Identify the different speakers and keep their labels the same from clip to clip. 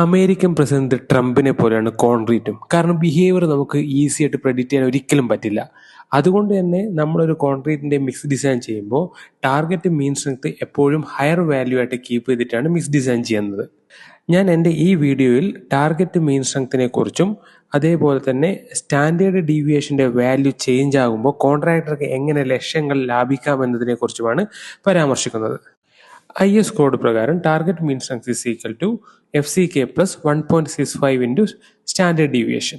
Speaker 1: American president ട്രംപിനെ പോലെയാണ് കോൺക്രീറ്റും. കാരണം ബിഹേവിയർ നമുക്ക് ഈസി ആയിട്ട് പ്രെഡിക്റ്റ് ചെയ്യാൻ ഒരിക്കലും പറ്റില്ല. അതുകൊണ്ട് തന്നെ നമ്മളൊരു കോൺക്രീറ്റിന്റെ മിക്സ് ഡിസൈൻ ചെയ്യുമ്പോൾ ടാർഗറ്റ് മീൻ സ്ട്രെങ്ത് എപ്പോഴും ഹയർ വാല്യൂ ആയിട്ട് കീപ്പ് ചെയ്തിട്ടാണ് മിക്സ് ഡിസൈൻ ചെയ്യുന്നത്. ഞാൻ എൻ്റെ ഈ വീഡിയോയിൽ ടാർഗറ്റ് മീൻ സ്ട്രെങ്ത്തിനെ കുറിച്ചും അതേപോലെ തന്നെ സ്റ്റാൻഡേർഡ് ഡീവിയേഷന്റെ വാല്യൂ ചേഞ്ച് ആകുമ്പോൾ കോൺട്രാക്ടർക്ക് എങ്ങനെ ലക്ഷ്യങ്ങൾ ലാഭിക്കാം എന്നതിനെ കുറിച്ചുമാണ് പരാമർശിക്കുന്നത്. IS കോഡ് പ്രകാരം target mean strength is equal to FCK plus 1.65 into standard deviation.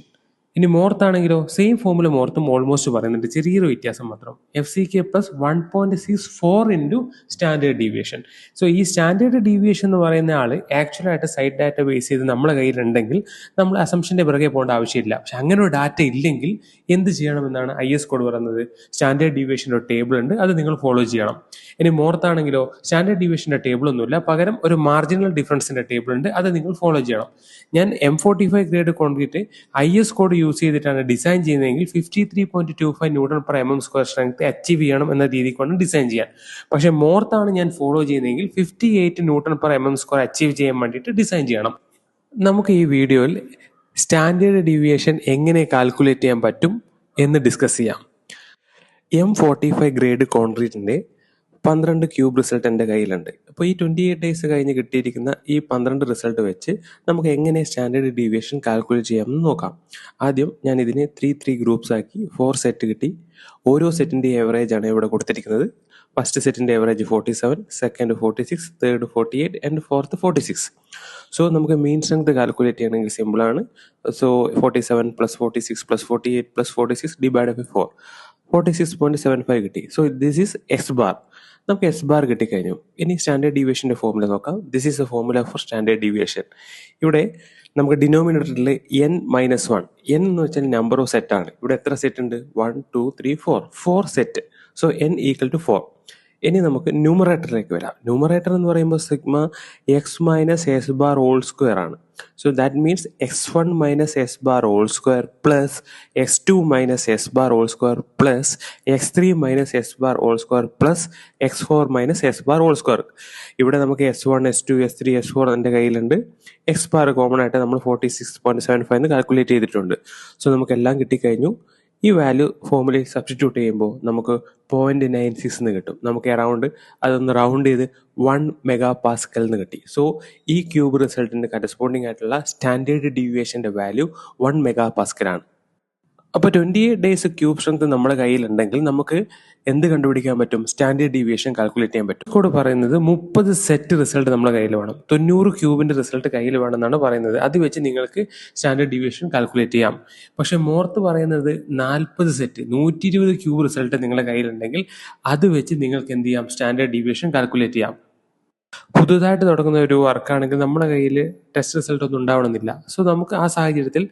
Speaker 1: ഇനി മോർത്ത് ആണെങ്കിലോ സെയിം ഫോമുല മോർത്തും ഓൾമോസ്റ്റ് പറയുന്നുണ്ട്, ചെറിയൊരു വ്യത്യാസം മാത്രം. FCK plus 1.64 into standard deviation. So ഈ സ്റ്റാൻഡേർഡ് ഡീവിയേഷൻ എന്ന് പറയുന്ന ആൾ ആക്ച്വലായിട്ട് സൈറ്റ് ഡാറ്റ ബേസ് ചെയ്ത് നമ്മളെ കയ്യിലുണ്ടെങ്കിൽ നമ്മൾ അസംഷൻ്റെ പിറകെ പോകേണ്ട ആവശ്യമില്ല. പക്ഷെ അങ്ങനെ ഒരു ഡാറ്റ ഇല്ലെങ്കിൽ എന്ത് ചെയ്യണമെന്നാണ് IS കോഡ് പറയുന്നത്. സ്റ്റാൻഡേർഡ് ഡീവിയേഷൻ്റെ ടേബിൾ ഉണ്ട്, അത് നിങ്ങൾ ഫോളോ ചെയ്യണം. ഇനി മോർത്ത് ആണെങ്കിലോ സ്റ്റാൻഡേർഡ് ഡീവിയേഷൻ്റെ ടേബിൾ ഒന്നുമില്ല, പകരം ഒരു മാർജിനൽ ഡിഫറൻസിൻ്റെ ടേബിൾ ഉണ്ട്, അത് നിങ്ങൾ ഫോളോ ചെയ്യണം. ഞാൻ M45 grade concrete IS code use ചെയ്തിട്ടാണ് ഡിസൈൻ ചെയ്യുന്നതെങ്കിൽ 53.25 newton per mm² strength achieve ചെയ്യണം എന്ന രീതിക്കാണ് ഡിസൈൻ ചെയ്യാൻ. പക്ഷെ മോർത്താണ് ഞാൻ ഫോളോ ചെയ്യുന്നതെങ്കിൽ 58 ന്യൂട്ടൺ പെർ mm² അച്ചീവ് ചെയ്യാൻ വേണ്ടിയിട്ട് ഡിസൈൻ ചെയ്യണം. നമുക്ക് ഈ വീഡിയോയിൽ സ്റ്റാൻഡേർഡ് ഡീവിയേഷൻ എങ്ങനെ കാൽക്കുലേറ്റ് ചെയ്യാൻ പറ്റും എന്ന് ഡിസ്കസ് ചെയ്യാം. M45 ഗ്രേഡ് കോൺക്രീറ്റിന്റെ 12 ക്യൂബ് റിസൾട്ട് എൻ്റെ കയ്യിലുണ്ട്. അപ്പോൾ ഈ 28 ഡേയ്സ് കഴിഞ്ഞ് കിട്ടിയിരിക്കുന്ന ഈ 12 റിസൾട്ട് വെച്ച് നമുക്ക് എങ്ങനെ സ്റ്റാൻഡേർഡ് ഡീവിയേഷൻ കാൽക്കുലേറ്റ് ചെയ്യാമെന്ന് നോക്കാം. ആദ്യം ഞാൻ ഇതിനെ 3 ഗ്രൂപ്പ്സ് ആക്കി 4 സെറ്റ് കിട്ടി. ഓരോ സെറ്റിൻ്റെ ഏവറേജ് ആണ് ഇവിടെ കൊടുത്തിരിക്കുന്നത്. ഫസ്റ്റ് സെറ്റിൻ്റെ average 47, second 46, third 48 and fourth 46. So നമുക്ക് മീൻ സ്ട്രെങ്ത് കാൽക്കുലേറ്റ് ചെയ്യണമെങ്കിൽ സിമ്പിളാണ്. So 47 plus 46 plus 48 plus 46 divide by 4, 46.75 കിട്ടി. So this is X bar. നമുക്ക് എസ് ബാർ കിട്ടിക്കഴിഞ്ഞു. ഇനി സ്റ്റാൻഡേർഡ് ഡീവിയേഷൻ്റെ ഫോമുല നോക്കാം. This is a formula for standard deviation. ഇവിടെ നമുക്ക് ഡിനോമിനേറ്ററിൽ n-1, n എന്ന് വെച്ചാൽ നമ്പർ ഓഫ് സെറ്റ് ആണ്. ഇവിടെ എത്ര സെറ്റ് ഉണ്ട്? 1 2 3 4 set. So n equal to 4. ഇനി നമുക്ക് ന്യൂമറേറ്ററിലേക്ക് വരാം. ന്യൂമറേറ്റർ എന്ന് പറയുമ്പോൾ sigma X minus S bar whole square ആണ്. So that means x1 minus S bar whole square plus x2 minus S bar whole square plus x3 minus S bar whole square plus x4 minus S bar whole square. ഇവിടെ നമുക്ക് S1, S2, S3, S4 എൻ്റെ കയ്യിലുണ്ട്. X bar common ആയിട്ട് നമ്മൾ 46.75 calculate ചെയ്തിട്ടുണ്ട്. So നമുക്ക് എല്ലാം കിട്ടിക്കഴിഞ്ഞു. ഈ വാല്യൂ ഫോമുലയിൽ സബ്സ്റ്റിറ്റ്യൂട്ട് ചെയ്യുമ്പോൾ നമുക്ക് 0.96 എന്ന് കിട്ടും. നമുക്ക് അറൗണ്ട് അതൊന്ന് റൗണ്ട് ചെയ്ത് 1 MPa എന്ന് കിട്ടി. സോ ഈ ക്യൂബ് റിസൾട്ടിന് കറസ്പോണ്ടിങ് ആയിട്ടുള്ള സ്റ്റാൻഡേർഡ് ഡീവിയേഷൻ്റെ വാല്യൂ 1 MPa ആണ്. അപ്പോൾ 28 ഡേയ്സ് ക്യൂബ് സ്ട്രെങ്ത് നമ്മുടെ കയ്യിലുണ്ടെങ്കിൽ നമുക്ക് എന്ത് കണ്ടുപിടിക്കാൻ പറ്റും? സ്റ്റാൻഡേർഡ് ഡീവിയേഷൻ കാൽക്കുലേറ്റ് ചെയ്യാൻ പറ്റും. കൂടെ പറയുന്നത് 30 സെറ്റ് റിസൾട്ട് നമ്മുടെ കയ്യിൽ വേണം. 90 ക്യൂബിന്റെ റിസൾട്ട് കയ്യിൽ വേണമെന്നാണ് പറയുന്നത്. അത് വെച്ച് നിങ്ങൾക്ക് സ്റ്റാൻഡേർഡ് ഡീവിയേഷൻ കാൽക്കുലേറ്റ് ചെയ്യാം. പക്ഷെ മോർത്ത് പറയുന്നത് 40 സെറ്റ് 120 ക്യൂബ് റിസൾട്ട് നിങ്ങളുടെ കയ്യിലുണ്ടെങ്കിൽ അത് വെച്ച് നിങ്ങൾക്ക് എന്ത് ചെയ്യാം? സ്റ്റാൻഡേർഡ് ഡീവിയേഷൻ കാൽക്കുലേറ്റ് ചെയ്യാം. പുതുതായിട്ട് തുടങ്ങുന്ന ഒരു വർക്കാണെങ്കിൽ നമ്മുടെ കയ്യിൽ ടെസ്റ്റ് റിസൾട്ട് ഒന്നും ഉണ്ടാവണമെന്നില്ല. സോ നമുക്ക് ആ സാഹചര്യത്തിൽ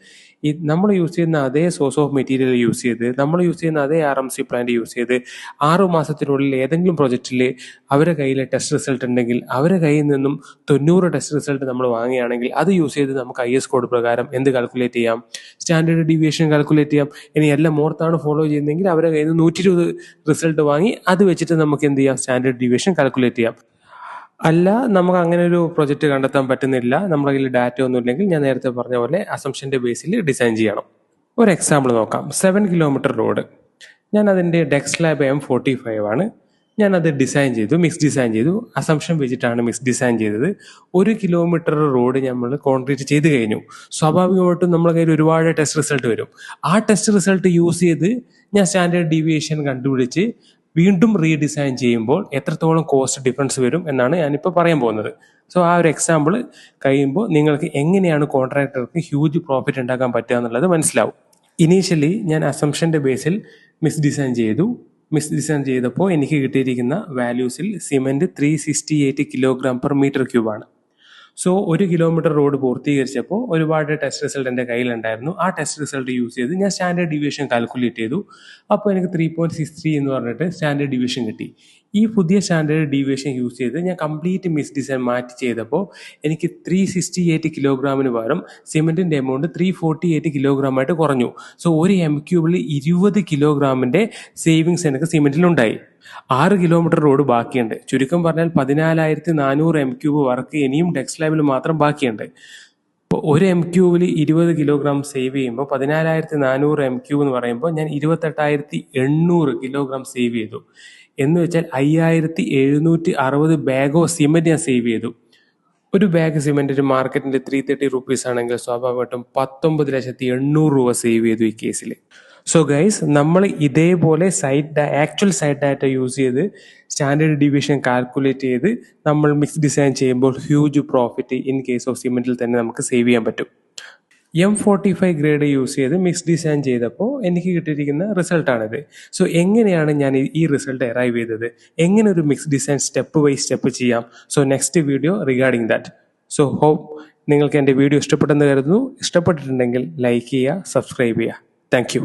Speaker 1: ഈ നമ്മൾ യൂസ് ചെയ്യുന്ന അതേ സോഴ്സ് ഓഫ് മെറ്റീരിയൽ യൂസ് ചെയ്ത് നമ്മൾ യൂസ് ചെയ്യുന്ന അതേ RMC പ്ലാന്റ് യൂസ് ചെയ്ത് 6 മാസത്തിനുള്ളിൽ ഏതെങ്കിലും പ്രൊജക്റ്റിൽ അവരുടെ കയ്യിൽ ടെസ്റ്റ് റിസൾട്ട് ഉണ്ടെങ്കിൽ അവരുടെ കയ്യിൽ നിന്നും 90 ടെസ്റ്റ് റിസൾട്ട് നമ്മൾ വാങ്ങുകയാണെങ്കിൽ അത് യൂസ് ചെയ്ത് നമുക്ക് IS കോഡ് പ്രകാരം എന്ത് കാൽക്കുലേറ്റ് ചെയ്യാം? സ്റ്റാൻഡേർഡ് ഡീവിയേഷൻ കാൽക്കുലേറ്റ് ചെയ്യാം. ഇനി എല്ലാം മോർത്താണ് ഫോളോ ചെയ്യുന്നതെങ്കിൽ അവരുടെ കയ്യിൽ നിന്ന് 120 റിസൾട്ട് വാങ്ങി അത് വെച്ചിട്ട് നമുക്ക് എന്ത് ചെയ്യാം? സ്റ്റാൻഡേർഡ് ഡീവിയേഷൻ കാൽക്കുലേറ്റ് ചെയ്യാം. അല്ല നമുക്ക് അങ്ങനെ ഒരു പ്രൊജക്റ്റ് കണ്ടെത്താൻ പറ്റുന്നില്ല, നമ്മുടെ കയ്യിൽ ഡാറ്റ ഒന്നും ഇല്ലെങ്കിൽ ഞാൻ നേരത്തെ പറഞ്ഞ പോലെ അസംഷന്റെ ബേസിൽ ഡിസൈൻ ചെയ്യണം. ഒരു എക്സാമ്പിൾ നോക്കാം. 7 കിലോമീറ്റർ റോഡ്. ഞാൻ അതിൻ്റെ ഡെക്സ് ലാബ് M45 ആണ്. ഞാൻ അത് ഡിസൈൻ ചെയ്തു, മിക്സ് ഡിസൈൻ ചെയ്തു. അസംഷൻ വെച്ചിട്ടാണ് മിക്സ് ഡിസൈൻ ചെയ്തത്. 1 കിലോമീറ്റർ റോഡ് നമ്മൾ കോൺക്രീറ്റ് ചെയ്ത് കഴിഞ്ഞു. സ്വാഭാവികമായിട്ടും നമ്മുടെ കയ്യിൽ ഒരുപാട് ടെസ്റ്റ് റിസൾട്ട് വരും. ആ ടെസ്റ്റ് റിസൾട്ട് യൂസ് ചെയ്ത് ഞാൻ സ്റ്റാൻഡേർഡ് ഡീവിയേഷൻ കണ്ടുപിടിച്ച് വീണ്ടും റീഡിസൈൻ ചെയ്യുമ്പോൾ എത്രത്തോളം കോസ്റ്റ് ഡിഫറൻസ് വരും എന്നാണ് ഞാനിപ്പോൾ പറയാൻ പോകുന്നത്. സോ ആ ഒരു എക്സാമ്പിൾ കഴിയുമ്പോൾ നിങ്ങൾക്ക് എങ്ങനെയാണ് കോൺട്രാക്ടർക്ക് ഹ്യൂജ് പ്രോഫിറ്റ് ഉണ്ടാക്കാൻ പറ്റുക എന്നുള്ളത് മനസ്സിലാവും. ഇനീഷ്യലി ഞാൻ അസംഷൻ്റെ ബേസിൽ മിക്സ് ഡിസൈൻ ചെയ്തു. മിക്സ് ഡിസൈൻ ചെയ്തപ്പോൾ എനിക്ക് കിട്ടിയിരിക്കുന്ന വാല്യൂസിൽ സിമെൻറ്റ് 368 കിലോഗ്രാം പെർ മീറ്റർ ക്യൂബാണ്. സോ 1 കിലോമീറ്റർ റോഡ് പൂർത്തീകരിച്ചപ്പോൾ ഒരുപാട് ടെസ്റ്റ് റിസൾട്ട് എൻ്റെ കയ്യിലുണ്ടായിരുന്നു. ആ ടെസ്റ്റ് റിസൾട്ട് യൂസ് ചെയ്ത് ഞാൻ സ്റ്റാൻഡേർഡ് ഡീവിയേഷൻ കാൽക്കുലേറ്റ് ചെയ്തു. അപ്പോൾ എനിക്ക് 3.63 എന്ന് പറഞ്ഞിട്ട് സ്റ്റാൻഡേർഡ് ഡീവിയേഷൻ കിട്ടി. ഈ പുതിയ സ്റ്റാൻഡേർഡ് ഡീവിയേഷൻ യൂസ് ചെയ്ത് ഞാൻ കംപ്ലീറ്റ് മിക്സ് ഡിസൈൻ മാറ്റി ചെയ്തപ്പോൾ എനിക്ക് 368 കിലോഗ്രാമിന് പകരം സിമെൻറ്റിൻ്റെ എമൗണ്ട് 348 കിലോഗ്രാമായിട്ട് കുറഞ്ഞു. സോ ഒരു M3 20 കിലോഗ്രാമിൻ്റെ സേവിങ്സ് എനിക്ക് സിമെൻറ്റിലുണ്ടായി. 6 കിലോമീറ്റർ റോഡ് ബാക്കിയുണ്ട്. ചുരുക്കം പറഞ്ഞാൽ 14,400 M3 വർക്ക് ഇനിയും ഡെക്സ് ലാബിൽ മാത്രം ബാക്കിയുണ്ട്. ഇപ്പോൾ ഒരു എം ക്യൂവിൽ 20 കിലോഗ്രാം സേവ് ചെയ്യുമ്പോൾ 14,400 എം ക്യൂ എന്ന് പറയുമ്പോൾ ഞാൻ 28,800 കിലോഗ്രാം സേവ് ചെയ്തു. എന്ന് വെച്ചാൽ 5,760 ബാഗ് ഓഫ് സിമെന്റ് ഞാൻ സേവ് ചെയ്തു. ഒരു ബാഗ് സിമെന്റിന് മാർക്കറ്റിന്റെ 330 റുപ്പീസ് ആണെങ്കിൽ സ്വാഭാവികമായിട്ടും 19,800,000 രൂപ സേവ് ചെയ്തു ഈ കേസിൽ. സോ ഗൈസ്, നമ്മൾ ഇതേപോലെ ആക്ച്വൽ സൈറ്റ് ഡാറ്റ യൂസ് ചെയ്ത് സ്റ്റാൻഡേർഡ് ഡീവിയേഷൻ കാൽക്കുലേറ്റ് ചെയ്ത് നമ്മൾ മിക്സ് ഡിസൈൻ ചെയ്യുമ്പോൾ huge profit in case of സിമെന്റിൽ തന്നെ നമുക്ക് സേവ് ചെയ്യാൻ പറ്റും. M45 ഗ്രേഡ് യൂസ് ചെയ്ത് മിക്സ് ഡിസൈൻ ചെയ്തപ്പോൾ എനിക്ക് കിട്ടിയിരിക്കുന്ന റിസൾട്ടാണിത്. സോ എങ്ങനെയാണ് ഞാൻ ഈ റിസൾട്ട് അറൈവ് ചെയ്തത്, എങ്ങനെ ഒരു mix design step by step ചെയ്യാം. So next video regarding that. So hope നിങ്ങൾക്ക് എൻ്റെ വീഡിയോ ഇഷ്ടപ്പെട്ടെന്ന് കരുതുന്നു. ഇഷ്ടപ്പെട്ടിട്ടുണ്ടെങ്കിൽ ലൈക്ക് ചെയ്യുക, സബ്സ്ക്രൈബ് ചെയ്യുക. Thank you.